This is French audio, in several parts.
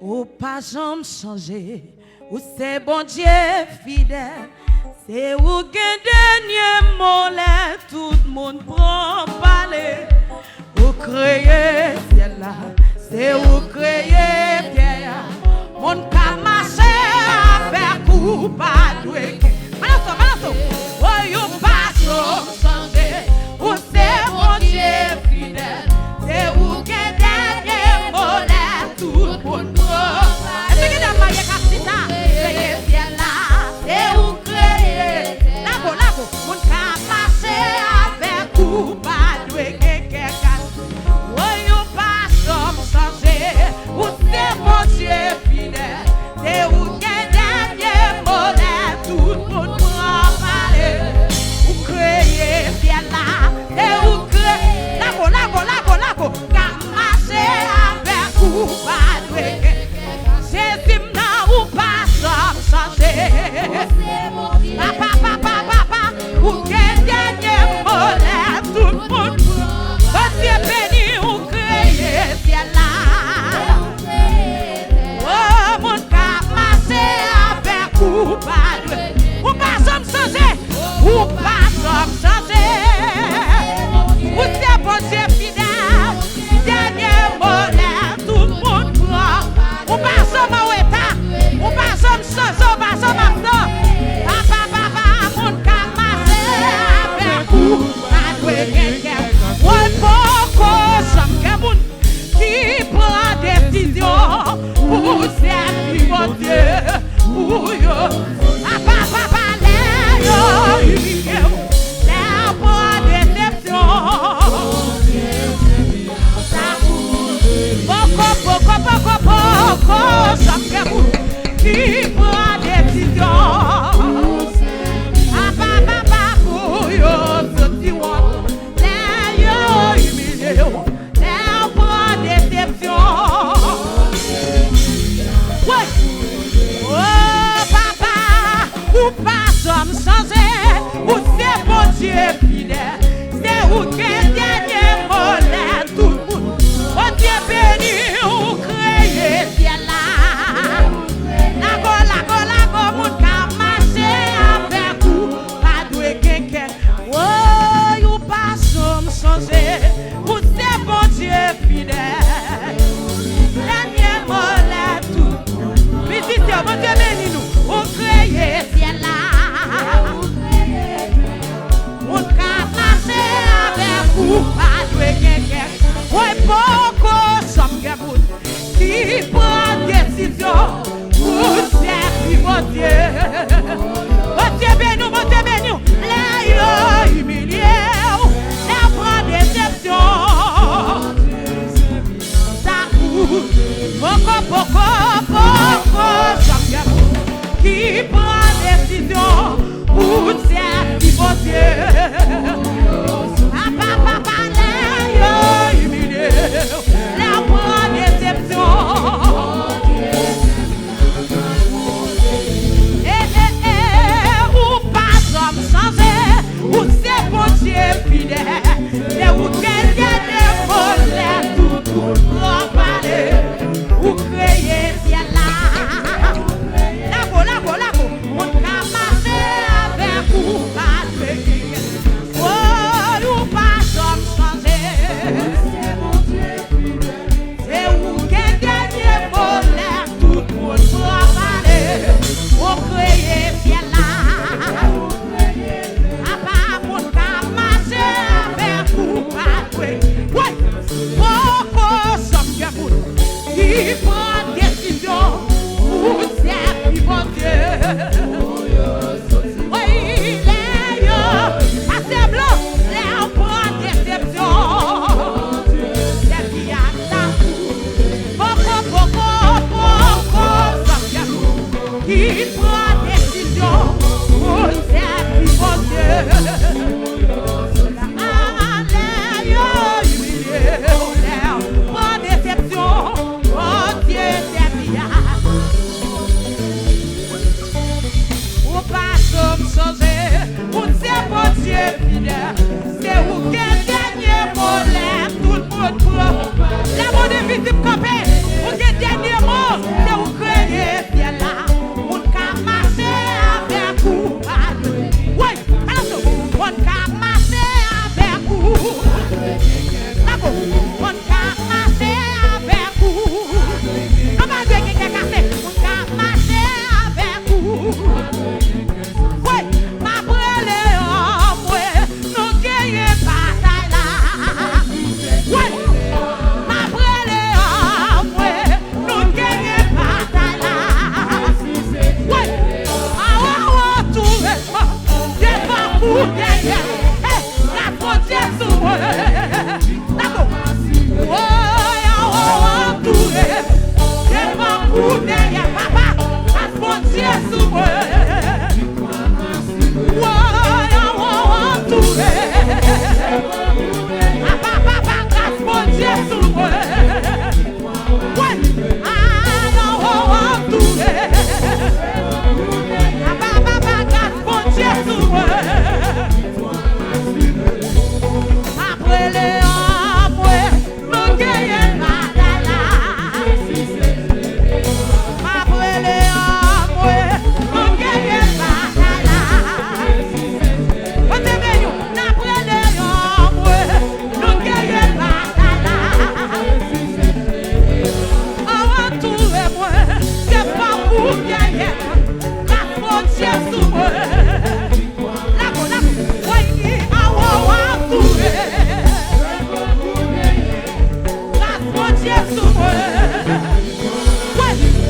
Ou pas jamais changer, ou c'est bon Dieu fidèle. C'est où que dernier mot là, tout le monde prend parler. Ou créer ciel là, c'est où créer pierre. Mon cas marché avec coup pas doué. Malasso, oh you pas changer, ou c'est bon Dieu fidèle. C'est où que dernier mot là, tout le monde prend parler. Est-ce que dans ma yekasita, créer ciel là, c'est où créer. Lago, mon cas marché avec coup pas doué. Oh you pas changer, ou c'est bon Dieu fidèle. C'est où que dernier mot là, tout le monde prend parler. Ou créer ciel là, c'est où créer. Lago, car marcher avec ou pas doué. Jésus n'a ou pas changer. Papa, ou que dernier mot là, tout le monde. Oh Dieu béni ou créer ciel là. Oh mon cas marcher avec ou pas doué. Ou pas changer, ou pas changer. Ou c'est bon Dieu fidèle. Dernier mot là, tout le monde prend. Ou pas changer, ou pas changer, ou pas changer. Papa, mon cas marcher avec ou pas doué. Ouais, beaucoup sommes qui prend décision pour servir mon Dieu. Pour yo, papa, là, humilié, là, pour déception. Beaucoup sommes qui prend décision. Papa, pour yo, sorti one. Ou pas sommes changer, ou c'est bon Dieu fidèle. C'est où que dernier mot là, tout le monde. Oh Dieu béni, ou créer ciel là. Lago, mon cas marcher avec ou pas doué quelqu'un. Oh, ou pas sommes changer, ou c'est bon Dieu fidèle. Dernier mot là, tout le monde. Visitez, bon Dieu béni nous, ou créer ciel là. Mon cas marcher avec ou pas doué quelqu'un. Ouais, beaucoup sommes qui prend décision pour servir mon Dieu. Mon Dieu béni, là il humilié, là prend déception. Ça coûte beaucoup sommes qui prend décision pour servir mon Dieu. Papa, là il humilié, là prend déception. Ou pas sommes changer, ou c'est bon Dieu fidèle. C'est où quelqu'un de volé, tout le monde parler. Ou créer ciel là. Lago, mon cas marcher avec ou pas doué. Oh, ou pas sommes changer. C'est où quelqu'un de volé, tout le monde parler. Ou créer ciel là. Papa, mon cas marcher avec ou pas doué. Ouais, beaucoup sommes qui prend décision pour servir mon Dieu. Oui, les yo, assez blanc, les prend déception. C'est qui a ça. Beaucoup sommes qui prend décision pour servir mon Dieu. Les yo, humilié, prend déception. Oh Dieu, c'est bien. Ou pas sommes changer, ou c'est bon Dieu fidèle. C'est où quel dernier mot là, tout le monde prend. La mot de victime campée, ou quel dernier mot.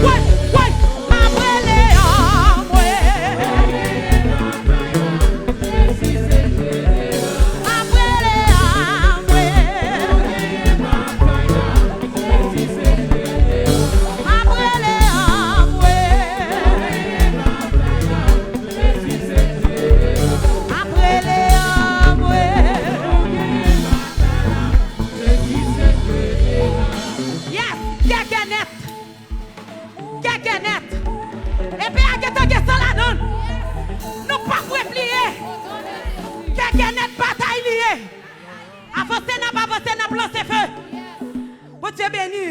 Ouais, ouais, après les hommes, ouais. Après les hommes, ouais. Après les hommes, ouais. Après les hommes, ouais. Yes, quelqu'un net. Quelqu'un net. Et puis, à quelqu'un qui est sans la donne. Nous pas pour plier. Quelqu'un net bataille liée. Avancer n'a pas avancé, n'a pas lancé feu. Bon Dieu béni.